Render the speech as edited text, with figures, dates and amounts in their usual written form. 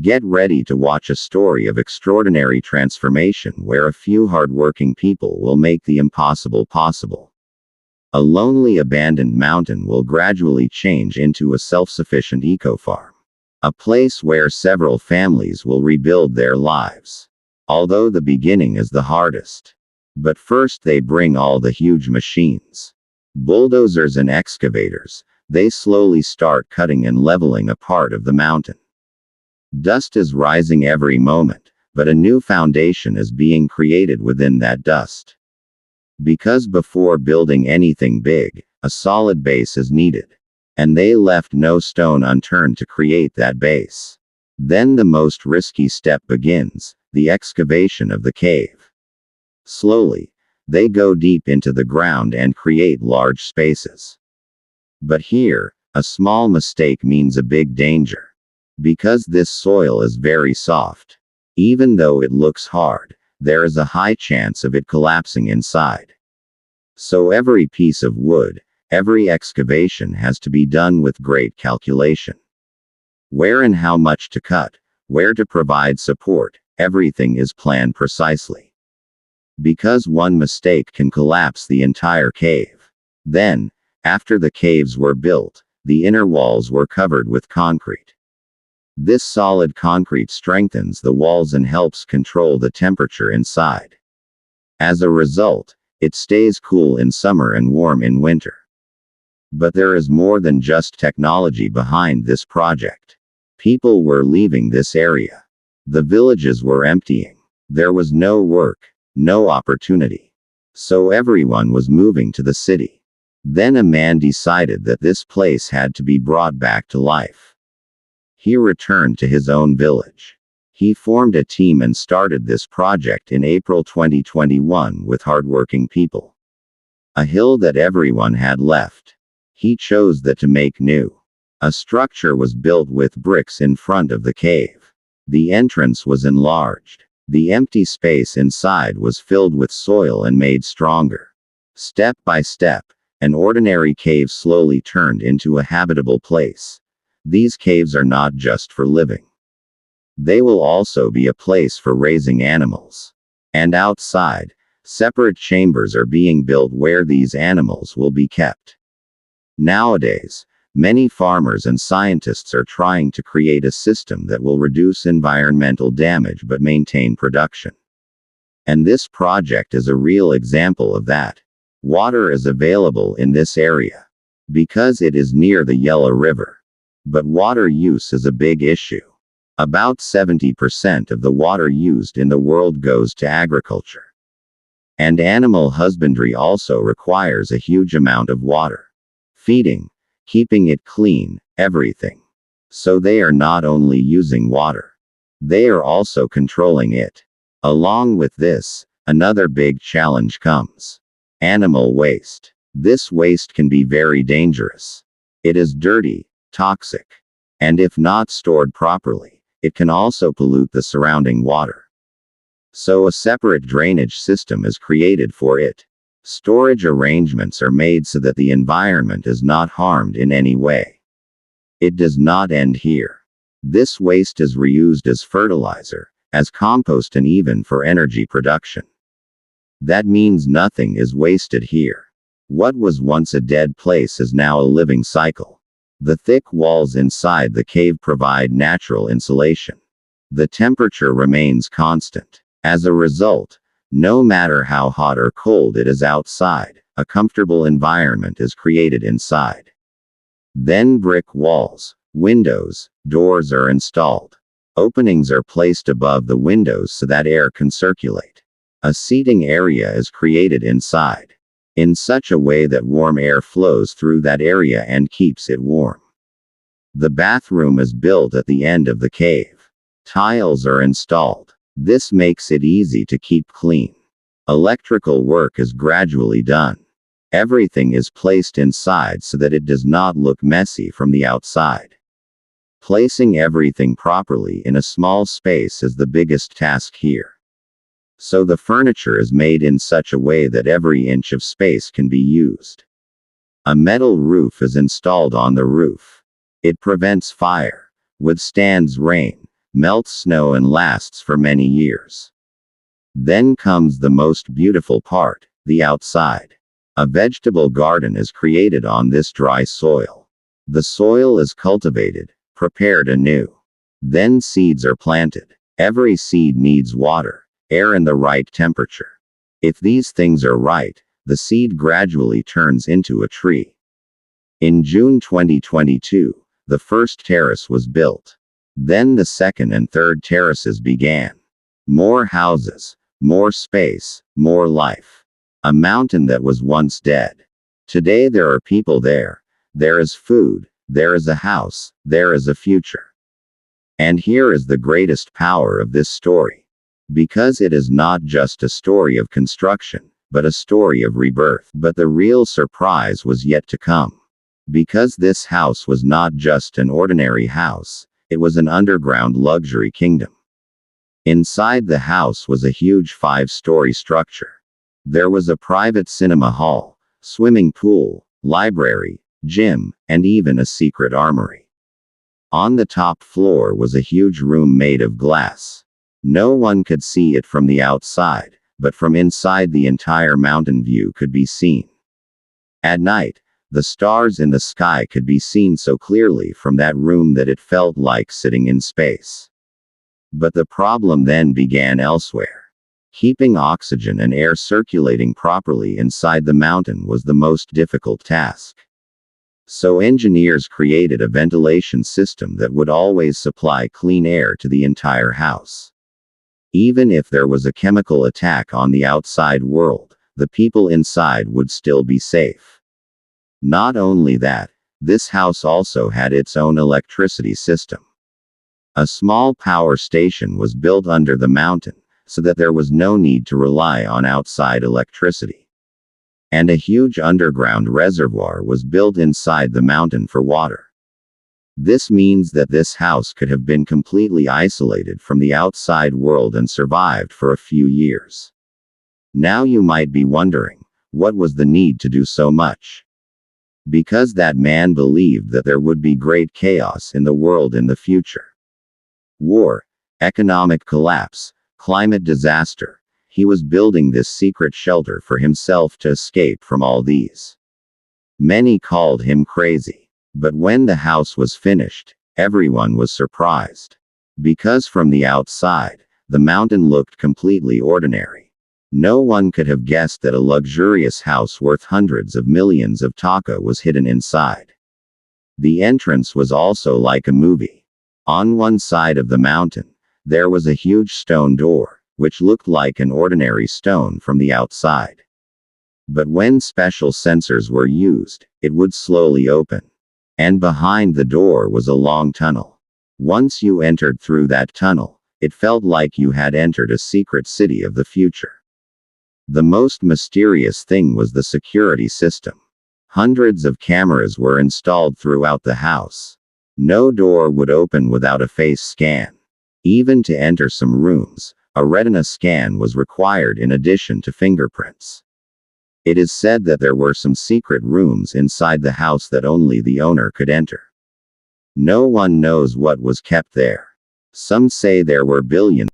Get ready to watch a story of extraordinary transformation where a few hardworking people will make the impossible possible. A lonely abandoned mountain will gradually change into a self-sufficient eco-farm. A place where several families will rebuild their lives. Although the beginning is the hardest. But first they bring all the huge machines. Bulldozers and excavators. They slowly start cutting and leveling a part of the mountain. Dust is rising every moment, but a new foundation is being created within that dust. Because before building anything big, a solid base is needed. And they left no stone unturned to create that base. Then the most risky step begins, the excavation of the cave. Slowly, they go deep into the ground and create large spaces. But here, a small mistake means a big danger. Because this soil is very soft. Even though it looks hard, there is a high chance of it collapsing inside. So every piece of wood, every excavation has to be done with great calculation. Where and how much to cut, where to provide support, everything is planned precisely. Because one mistake can collapse the entire cave. Then, after the caves were built, the inner walls were covered with concrete. This solid concrete strengthens the walls and helps control the temperature inside. As a result, it stays cool in summer and warm in winter. But there is more than just technology behind this project. People were leaving this area. The villages were emptying. There was no work, no opportunity. So everyone was moving to the city. Then a man decided that this place had to be brought back to life. He returned to his own village. He formed a team and started this project in April 2021 with hardworking people. A hill that everyone had left. He chose that to make new. A structure was built with bricks in front of the cave. The entrance was enlarged. The empty space inside was filled with soil and made stronger. Step by step, an ordinary cave slowly turned into a habitable place. These caves are not just for living. They will also be a place for raising animals. And outside, separate chambers are being built where these animals will be kept. Nowadays, many farmers and scientists are trying to create a system that will reduce environmental damage but maintain production. And this project is a real example of that. Water is available in this area. Because it is near the Yellow River. But water use is a big issue. About 70% of the water used in the world goes to agriculture. And animal husbandry also requires a huge amount of water. Feeding, keeping it clean, everything. So they are not only using water. They are also controlling it. Along with this, another big challenge comes. Animal waste. This waste can be very dangerous. It is dirty, toxic. And if not stored properly, it can also pollute the surrounding water. So a separate drainage system is created for it. Storage arrangements are made so that the environment is not harmed in any way. It does not end here. This waste is reused as fertilizer, as compost and even for energy production. That means nothing is wasted here. What was once a dead place is now a living cycle. The thick walls inside the cave provide natural insulation. The temperature remains constant. As a result, no matter how hot or cold it is outside, a comfortable environment is created inside. Then brick walls, windows, doors are installed. Openings are placed above the windows so that air can circulate. A seating area is created inside. In such a way that warm air flows through that area and keeps it warm. The bathroom is built at the end of the cave. Tiles are installed. This makes it easy to keep clean. Electrical work is gradually done. Everything is placed inside so that it does not look messy from the outside. Placing everything properly in a small space is the biggest task here. So the furniture is made in such a way that every inch of space can be used. A metal roof is installed on the roof. It prevents fire, withstands rain, melts snow and lasts for many years. Then comes the most beautiful part, the outside. A vegetable garden is created on this dry soil. The soil is cultivated, prepared anew. Then seeds are planted. Every seed needs water, air, and the right temperature. If these things are right, the seed gradually turns into a tree. In June 2022, the first terrace was built. Then the second and third terraces began. More houses, more space, more life. A mountain that was once dead. Today there are people there. There is food, there is a house, there is a future. And here is the greatest power of this story. Because it is not just a story of construction, but a story of rebirth. But the real surprise was yet to come. Because this house was not just an ordinary house, it was an underground luxury kingdom. Inside the house was a huge 5-story structure. There was a private cinema hall, swimming pool, library, gym, and even a secret armory. On the top floor was a huge room made of glass. No one could see it from the outside, but from inside the entire mountain view could be seen. At night, the stars in the sky could be seen so clearly from that room that it felt like sitting in space. But the problem then began elsewhere. Keeping oxygen and air circulating properly inside the mountain was the most difficult task. So engineers created a ventilation system that would always supply clean air to the entire house. Even if there was a chemical attack on the outside world, the people inside would still be safe. Not only that, this house also had its own electricity system. A small power station was built under the mountain, so that there was no need to rely on outside electricity. And a huge underground reservoir was built inside the mountain for water. This means that this house could have been completely isolated from the outside world and survived for a few years. Now you might be wondering, what was the need to do so much? Because that man believed that there would be great chaos in the world in the future. War, economic collapse, climate disaster. He was building this secret shelter for himself to escape from all these. Many called him crazy. But when the house was finished, everyone was surprised. Because from the outside, the mountain looked completely ordinary. No one could have guessed that a luxurious house worth hundreds of millions of taka was hidden inside. The entrance was also like a movie. On one side of the mountain, there was a huge stone door, which looked like an ordinary stone from the outside. But when special sensors were used, it would slowly open. And behind the door was a long tunnel. Once you entered through that tunnel, it felt like you had entered a secret city of the future. The most mysterious thing was the security system. Hundreds of cameras were installed throughout the house. No door would open without a face scan. Even to enter some rooms, a retina scan was required in addition to fingerprints. It is said that there were some secret rooms inside the house that only the owner could enter. No one knows what was kept there. Some say there were billions